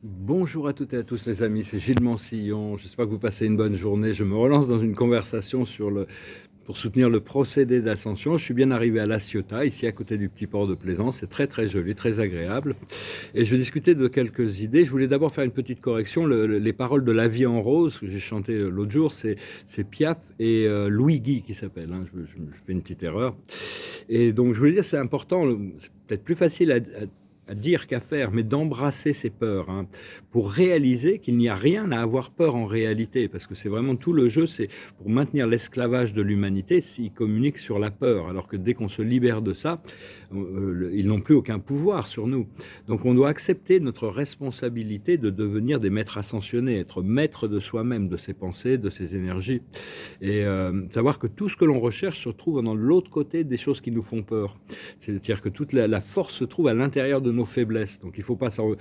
Bonjour à toutes et à tous les amis, c'est Gilles Mansillon. J'espère que vous passez une bonne journée. Je me relance dans une conversation pour soutenir le procédé d'ascension. Je suis bien arrivé à La Ciotat, ici à côté du petit port de Plaisance. C'est très très joli, très agréable. Et je vais discuter de quelques idées. Je voulais d'abord faire une petite correction. Les paroles de La vie en rose que j'ai chanté l'autre jour, c'est Piaf et Louis Guy qui s'appellent. Hein. Je fais une petite erreur. Et donc je voulais dire, c'est important, c'est peut-être plus facile à dire qu'à faire, mais d'embrasser ses peurs, hein, pour réaliser qu'il n'y a rien à avoir peur en réalité, parce que c'est vraiment tout le jeu, c'est pour maintenir l'esclavage de l'humanité, s'ils communiquent sur la peur, alors que dès qu'on se libère de ça, ils n'ont plus aucun pouvoir sur nous. Donc on doit accepter notre responsabilité de devenir des maîtres ascensionnés, être maître de soi-même, de ses pensées, de ses énergies, et savoir que tout ce que l'on recherche se trouve dans l'autre côté des choses qui nous font peur. C'est-à-dire que toute la force se trouve à l'intérieur de nos faiblesses. Donc il ne faut pas s'en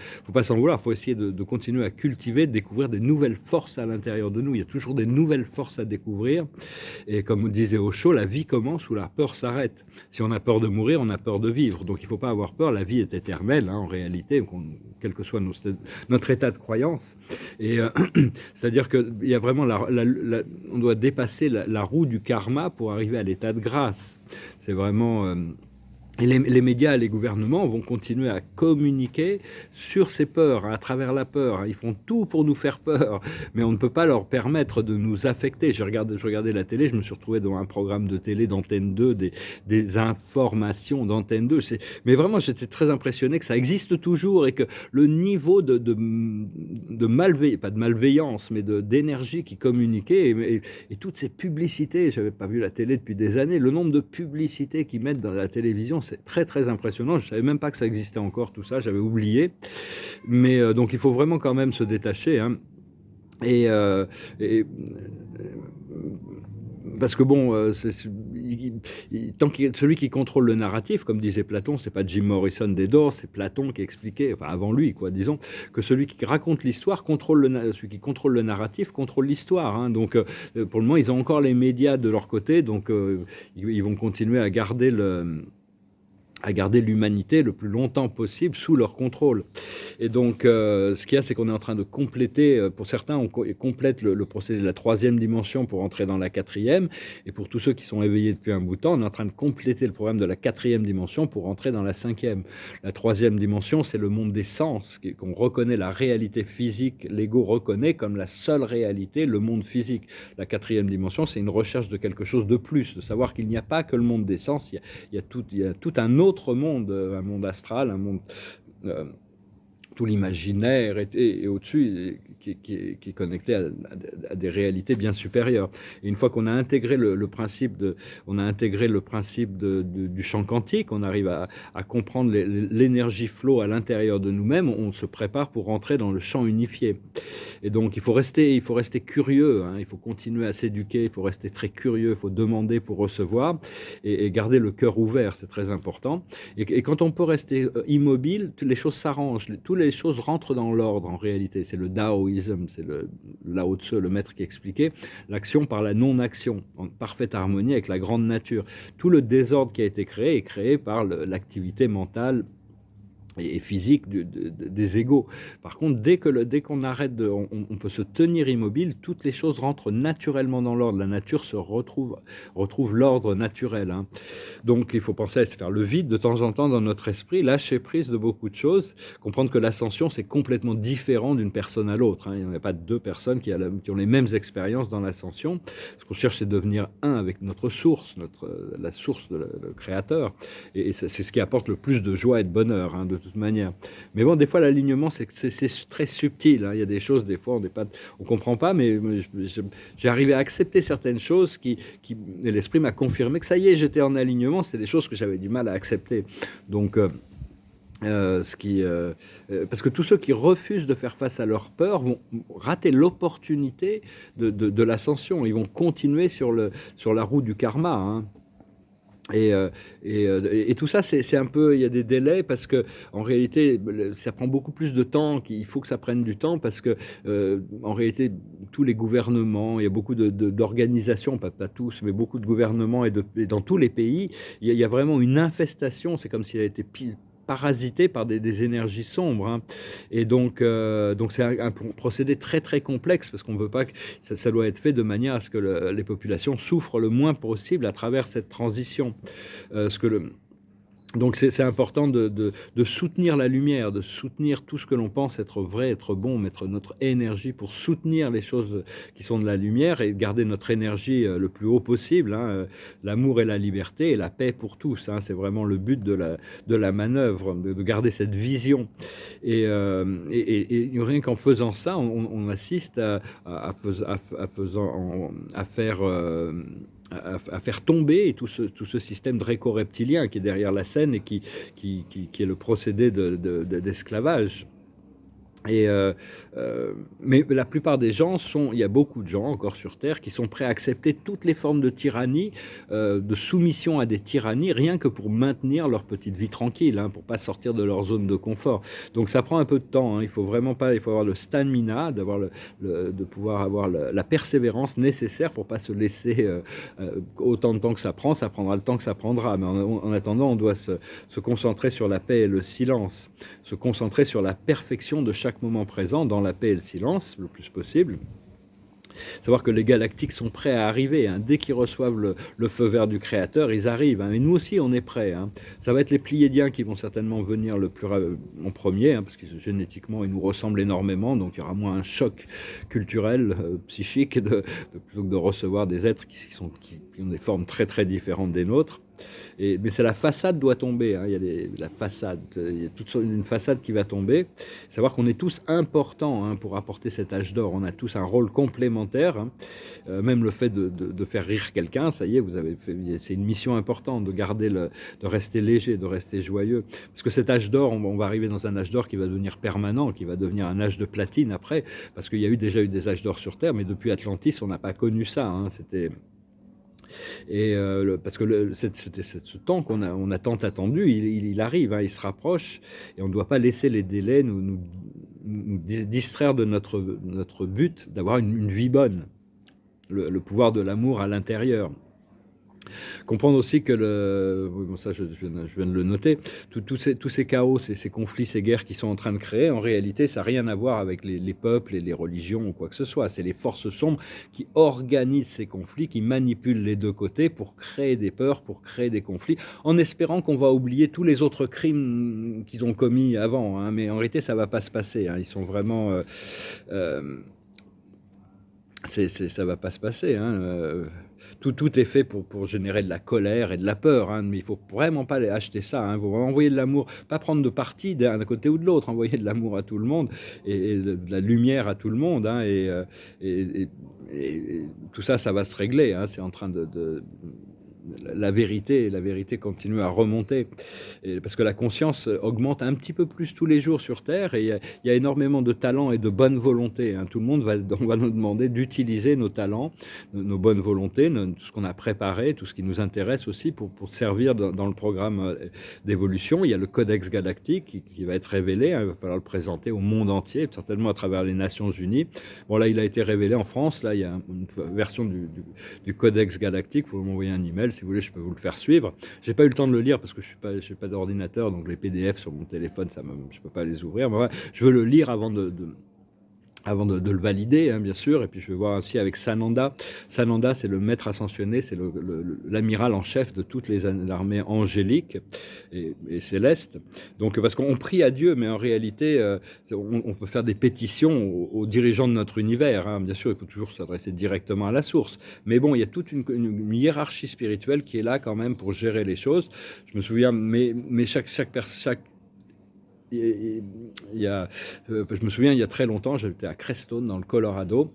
vouloir, il faut essayer de continuer à cultiver, de découvrir des nouvelles forces à l'intérieur de nous. Il y a toujours des nouvelles forces à découvrir. Et comme disait Osho, la vie commence où la peur s'arrête. Si on a peur de mourir, on a peur de vivre. Donc il ne faut pas avoir peur, la vie est éternelle, hein, en réalité, quel que soit notre état de croyance. Et c'est-à-dire qu'il y a vraiment, on doit dépasser la roue du karma pour arriver à l'état de grâce. C'est vraiment... Et les médias et les gouvernements vont continuer à communiquer sur ces peurs, hein, à travers la peur. Hein. Ils font tout pour nous faire peur, mais on ne peut pas leur permettre de nous affecter. Je regardais la télé, je me suis retrouvé dans un programme de télé d'Antenne 2, des informations d'Antenne 2. Mais vraiment, j'étais très impressionné que ça existe toujours et que le niveau de malveillance, pas de malveillance, mais d'énergie qui communiquait, et toutes ces publicités, je n'avais pas vu la télé depuis des années, le nombre de publicités qu'ils mettent dans la télévision, c'est très très impressionnant. Je ne savais même pas que ça existait encore, tout ça, j'avais oublié. Mais donc il faut vraiment quand même se détacher. Hein. Et, euh, et, parce que bon, tant que celui qui contrôle le narratif, comme disait Platon, c'est pas Jim Morrison d'Edor, c'est Platon qui expliquait, enfin avant lui, quoi, disons, que celui qui raconte l'histoire celui qui contrôle le narratif contrôle l'histoire. Hein. Donc, pour le moment, ils ont encore les médias de leur côté, donc ils vont continuer à garder l'humanité le plus longtemps possible sous leur contrôle. Et donc, ce qu'il y a, c'est qu'on est en train de compléter, pour certains, on complète le procédé de la troisième dimension pour entrer dans la quatrième, et pour tous ceux qui sont éveillés depuis un bout de temps, on est en train de compléter le programme de la quatrième dimension pour entrer dans la cinquième. La troisième dimension, c'est le monde des sens, qu'on reconnaît la réalité physique, l'ego reconnaît comme la seule réalité, le monde physique. La quatrième dimension, c'est une recherche de quelque chose de plus, de savoir qu'il n'y a pas que le monde des sens, il y a tout un autre monde, un monde astral, un monde... tout l'imaginaire et au-dessus qui est connecté à des réalités bien supérieures. Et une fois qu'on a intégré le principe du champ quantique, on arrive à comprendre l'énergie flow à l'intérieur de nous-mêmes, on se prépare pour rentrer dans le champ unifié. Et donc il faut rester curieux, hein, il faut continuer à s'éduquer, il faut rester très curieux, il faut demander pour recevoir et garder le cœur ouvert, c'est très important. Et quand on peut rester immobile, les choses s'arrangent, toutes les choses rentrent dans l'ordre en réalité. C'est le taoïsme, c'est le Lao Tse, le maître qui expliquait l'action par la non-action, en parfaite harmonie avec la grande nature. Tout le désordre qui a été créé est créé par l'activité mentale et physique des égaux. Par contre, dès qu'on arrête on peut se tenir immobile, toutes les choses rentrent naturellement dans l'ordre. La nature retrouve l'ordre naturel. Hein. Donc, il faut penser à se faire le vide de temps en temps dans notre esprit, lâcher prise de beaucoup de choses, comprendre que l'ascension, c'est complètement différent d'une personne à l'autre. Hein. Il n'y a pas deux personnes qui ont les mêmes expériences dans l'ascension. Ce qu'on cherche, c'est de devenir un avec notre source, la source le créateur. Et c'est ce qui apporte le plus de joie et de bonheur, hein, de toute manière. Mais bon, des fois, l'alignement, c'est très subtil. Hein. Il y a des choses, des fois, on comprend pas, mais j'ai arrivé à accepter certaines choses et l'esprit m'a confirmé que ça y est, j'étais en alignement. C'était des choses que j'avais du mal à accepter. Donc, parce que tous ceux qui refusent de faire face à leur peur vont rater l'opportunité de l'ascension. Ils vont continuer sur la roue du karma. Hein. Et tout ça, c'est un peu, il y a des délais parce que en réalité, ça prend beaucoup plus de temps. Il faut que ça prenne du temps parce que en réalité, tous les gouvernements, il y a beaucoup d'organisations, pas tous, mais beaucoup de gouvernements et dans tous les pays, il y a vraiment une infestation. C'est comme s'il a été parasité par des énergies sombres, hein. Et donc c'est un procédé très très complexe parce qu'on ne veut pas que ça doit être fait de manière à ce que les populations souffrent le moins possible à travers cette transition. Ce que le Donc c'est important de soutenir la lumière, de soutenir tout ce que l'on pense être vrai, être bon, mettre notre énergie pour soutenir les choses qui sont de la lumière et garder notre énergie le plus haut possible, hein, l'amour et la liberté et la paix pour tous, hein, c'est vraiment le but de la manœuvre, de garder cette vision. Et rien qu'en faisant ça, on assiste à faire à faire tomber tout ce système dréco-reptilien qui est derrière la scène et qui est le procédé d'esclavage. Et mais la plupart des gens il y a beaucoup de gens encore sur Terre qui sont prêts à accepter toutes les formes de tyrannie, de soumission à des tyrannies, rien que pour maintenir leur petite vie tranquille, hein, pour pas sortir de leur zone de confort. Donc ça prend un peu de temps, hein, il faut avoir le stamina, de pouvoir avoir la persévérance nécessaire pour pas se laisser autant de temps que ça prendra le temps que ça prendra. Mais en attendant, on doit se concentrer sur la paix et le silence, se concentrer sur la perfection de chaque moment présent dans la paix et le silence le plus possible. Savoir que les galactiques sont prêts à arriver, hein. Dès qu'ils reçoivent le feu vert du Créateur, ils arrivent, hein. Et nous aussi, on est prêts, hein. Ça va être les Pléiadiens qui vont certainement venir en premier, hein, parce que génétiquement, ils nous ressemblent énormément, donc il y aura moins un choc culturel, psychique, plutôt que de recevoir des êtres qui ont des formes très très différentes des nôtres. Mais c'est la façade doit tomber, hein. Il y a la façade, il y a toute une façade qui va tomber. Savoir qu'on est tous importants, hein, pour apporter cet âge d'or. On a tous un rôle complémentaire, hein. Même le fait de faire rire quelqu'un, ça y est, c'est une mission importante de rester léger, de rester joyeux. Parce que cet âge d'or, on va arriver dans un âge d'or qui va devenir permanent, qui va devenir un âge de platine après, parce qu'il y a déjà eu des âges d'or sur Terre, mais depuis Atlantis, on n'a pas connu ça, hein. Parce que c'était ce temps on a tant attendu, il arrive, hein, il se rapproche, et on ne doit pas laisser les délais nous distraire de notre but d'avoir une vie bonne, le pouvoir de l'amour à l'intérieur. Comprendre aussi que ça je viens de le noter, tous ces chaos, ces conflits, ces guerres qui sont en train de créer, en réalité, ça n'a rien à voir avec les peuples et les religions ou quoi que ce soit. C'est les forces sombres qui organisent ces conflits, qui manipulent les deux côtés pour créer des peurs, pour créer des conflits, en espérant qu'on va oublier tous les autres crimes qu'ils ont commis avant, hein. Mais en réalité, ça ne va pas se passer, hein. Ils sont vraiment... ça va pas se passer, hein. Tout est fait pour générer de la colère et de la peur, hein, mais il faut vraiment pas acheter ça, hein. Il faut envoyer de l'amour, pas prendre de parti d'un côté ou de l'autre, envoyer de l'amour à tout le monde et de la lumière à tout le monde, hein, et tout ça, ça va se régler, hein. C'est en train la vérité continue à remonter, parce que la conscience augmente un petit peu plus tous les jours sur Terre, et il y a énormément de talents et de bonne volonté, hein. Tout le monde on va nous demander d'utiliser nos talents, nos bonnes volontés, tout ce qu'on a préparé, tout ce qui nous intéresse aussi pour servir dans le programme d'évolution. Il y a le Codex Galactique qui va être révélé, hein. Il va falloir le présenter au monde entier, certainement à travers les Nations Unies. Bon, là, il a été révélé en France. Là, il y a une version du Codex Galactique. Vous m'envoyer un email si vous voulez, je peux vous le faire suivre. J'ai pas eu le temps de le lire parce que je suis pas d'ordinateur, donc les PDF sur mon téléphone, je peux pas les ouvrir. Mais ouais, je veux le lire avant de le valider, hein, bien sûr. Et puis je vais voir aussi avec Sananda. Sananda, c'est le maître ascensionné, c'est l'amiral en chef de toutes les armées angéliques et célestes. Donc, parce qu'on prie à Dieu, mais en réalité, on peut faire des pétitions aux dirigeants de notre univers, hein. Bien sûr, il faut toujours s'adresser directement à la source. Mais bon, il y a toute une hiérarchie spirituelle qui est là quand même pour gérer les choses. Je me souviens, mais chaque je me souviens, il y a très longtemps, j'étais à Crestone, dans le Colorado,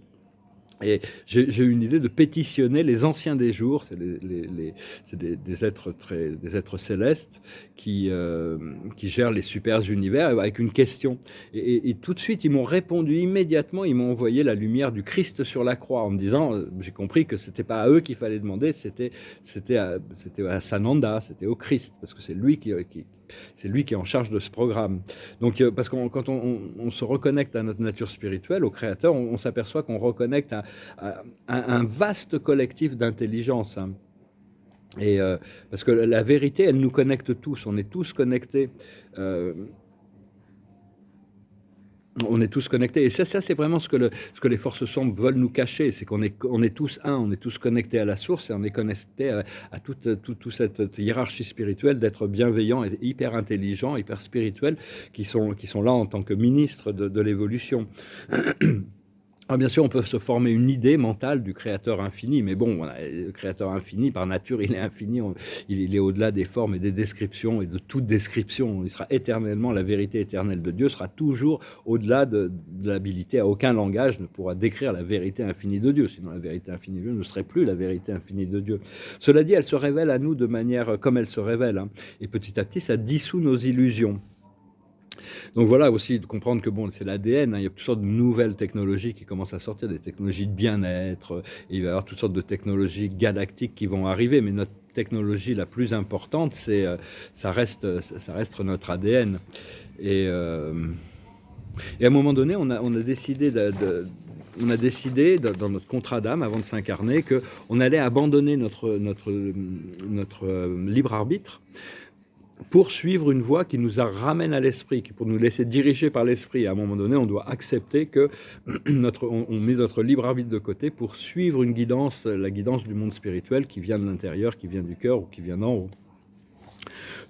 et j'ai eu une idée de pétitionner les anciens des jours. C'est des êtres célestes qui gèrent les super univers, avec une question. Et tout de suite, ils m'ont répondu immédiatement. Ils m'ont envoyé la lumière du Christ sur la croix, en me disant, j'ai compris que c'était pas à eux qu'il fallait demander, c'était à Sananda, c'était au Christ, parce que c'est lui qui est en charge de ce programme. Donc, parce que quand on se reconnecte à notre nature spirituelle, au Créateur, on s'aperçoit qu'on reconnecte à un vaste collectif d'intelligence, hein. Et parce que la vérité, elle nous connecte tous, on est tous connectés. Euh, on est tous connectés. Et ça c'est vraiment ce que les forces sombres veulent nous cacher, c'est on est tous un, on est tous connectés à la source et on est connectés à toute cette hiérarchie spirituelle d'êtres bienveillants et hyper intelligents, hyper spirituels, qui sont là en tant que ministres de l'évolution. Alors bien sûr, on peut se former une idée mentale du créateur infini, mais bon, voilà, le créateur infini, par nature, il est infini, il est au-delà des formes et des descriptions et de toute description. Il sera éternellement, la vérité éternelle de Dieu sera toujours au-delà de l'habilité. Aucun langage ne pourra décrire la vérité infinie de Dieu, sinon la vérité infinie de Dieu ne serait plus la vérité infinie de Dieu. Cela dit, elle se révèle à nous de manière comme elle se révèle, hein, et petit à petit, ça dissout nos illusions. Donc voilà aussi de comprendre que bon, c'est l'ADN, hein, il y a toutes sortes de nouvelles technologies qui commencent à sortir, des technologies de bien-être, il va y avoir toutes sortes de technologies galactiques qui vont arriver, mais notre technologie la plus importante, ça reste notre ADN. Et, et à un moment donné, on a décidé dans notre contrat d'âme, avant de s'incarner, qu'on allait abandonner notre libre arbitre pour suivre une voie qui nous ramène à l'esprit, pour nous laisser diriger par l'esprit. À un moment donné, on doit accepter que on met notre libre arbitre de côté pour suivre une guidance, la guidance du monde spirituel qui vient de l'intérieur, qui vient du cœur ou qui vient d'en haut.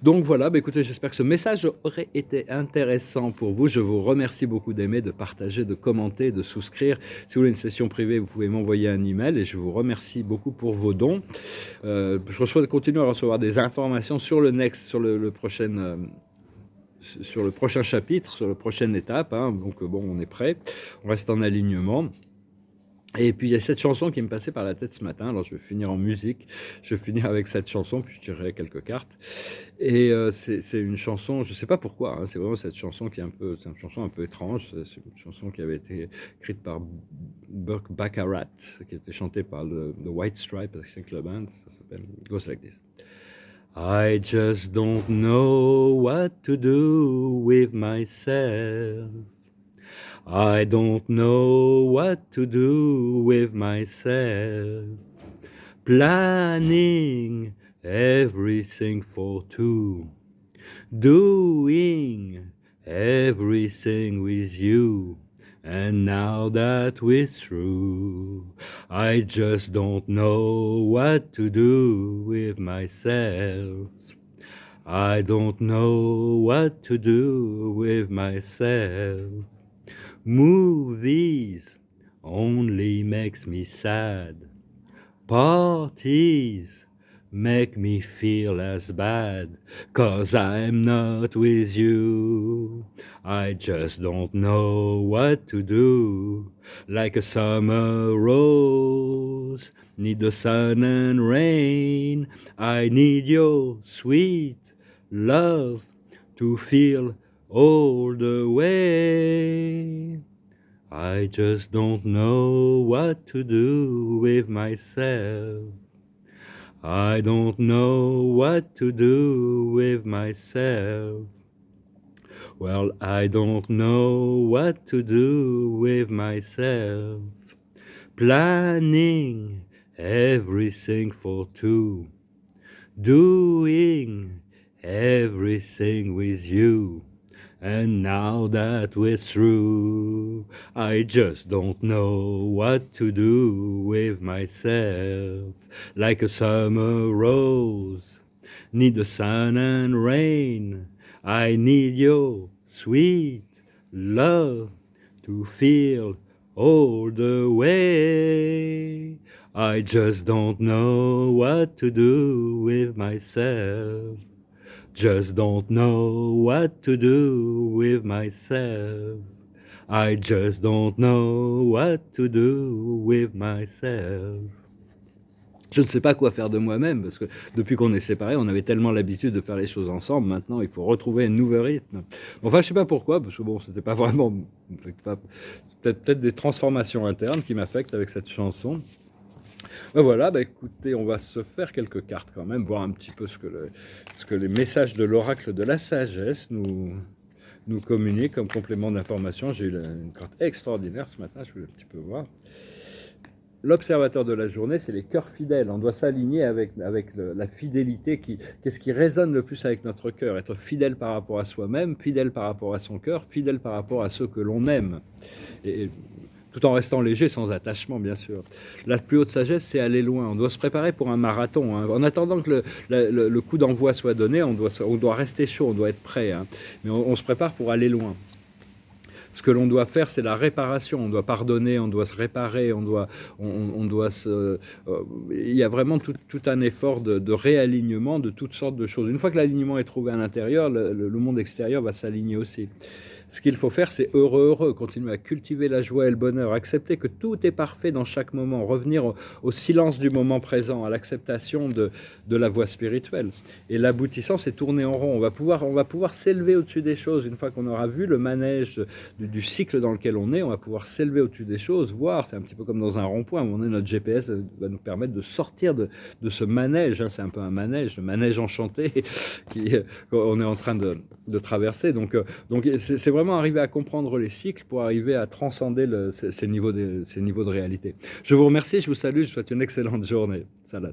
Donc voilà, écoutez, j'espère que ce message aurait été intéressant pour vous. Je vous remercie beaucoup d'aimer, de partager, de commenter, de souscrire. Si vous voulez une session privée, vous pouvez m'envoyer un email et je vous remercie beaucoup pour vos dons. Je souhaite continuer à recevoir des informations sur le prochain chapitre, sur la prochaine étape, hein. Donc bon, on est prêt, on reste en alignement. Et puis il y a cette chanson qui me passait par la tête ce matin, alors je vais finir en musique, je vais finir avec cette chanson, puis je tirerai quelques cartes. Et c'est une chanson, je ne sais pas pourquoi, hein, c'est vraiment cette chanson qui est c'est une chanson un peu étrange, c'est une chanson qui avait été écrite par Burke Baccarat, qui a été chantée par The White Stripes, c'est Club Band, ça s'appelle Goes Like This. I just don't know what to do with myself. I don't know what to do with myself. Planning everything for two. Doing everything with you. And now that we're through, I just don't know what to do with myself. I don't know what to do with myself. Movies only makes me sad. Parties make me feel as bad, 'cause I'm not with you. I just don't know what to do. Like a summer rose, need the sun and rain. I need your sweet love to feel all the way. I just don't know what to do with myself. I don't know what to do with myself. Well, I don't know what to do with myself. Planning everything for two. Doing everything with you. And now that we're through, I just don't know what to do with myself. Like a summer rose, need the sun and rain. I need your sweet love to feel all the way. I just don't know what to do with myself. Just don't know what to do with myself. I just don't know what to do with myself. Je ne sais pas quoi faire de moi-même, parce que depuis qu'on est séparés, on avait tellement l'habitude de faire les choses ensemble. Maintenant, il faut retrouver un nouveau rythme. Enfin, je ne sais pas pourquoi, parce que bon, c'était pas vraiment... Peut-être des transformations internes qui m'affectent avec cette chanson. Ben voilà, écoutez, on va se faire quelques cartes quand même, voir un petit peu ce que les messages de l'oracle de la sagesse nous communiquent comme complément d'information. J'ai eu une carte extraordinaire ce matin, je voulais un petit peu voir. l'observateur de la journée, c'est les cœurs fidèles. On doit s'aligner avec la fidélité qu'est-ce qui résonne le plus avec notre cœur. Être fidèle par rapport à soi-même, fidèle par rapport à son cœur, fidèle par rapport à ceux que l'on aime. Et tout en restant léger, sans attachement, bien sûr. La plus haute sagesse, c'est aller loin. On doit se préparer pour un marathon, hein. En attendant que le coup d'envoi soit donné, on doit rester chaud, on doit être prêt, hein. Mais on se prépare pour aller loin. Ce que l'on doit faire, c'est la réparation. On doit pardonner, on doit se réparer, on doit se. Il y a vraiment tout un effort de réalignement de toutes sortes de choses. Une fois que l'alignement est trouvé à l'intérieur, le monde extérieur va s'aligner aussi. Ce qu'il faut faire, c'est heureux, continuer à cultiver la joie et le bonheur, accepter que tout est parfait dans chaque moment, revenir au silence du moment présent, à l'acceptation de la voie spirituelle. Et l'aboutissant, c'est tourner en rond. On va pouvoir s'élever au-dessus des choses. Une fois qu'on aura vu le manège du cycle dans lequel on est, on va pouvoir s'élever au-dessus des choses, voir, c'est un petit peu comme dans un rond-point, où on est, notre GPS va nous permettre de sortir de ce manège, hein. C'est un peu un manège, le manège enchanté qu'on est en train de traverser. Donc c'est vraiment arriver à comprendre les cycles pour arriver à transcender ces niveaux de réalité. Je vous remercie, je vous salue, je vous souhaite une excellente journée. Salat.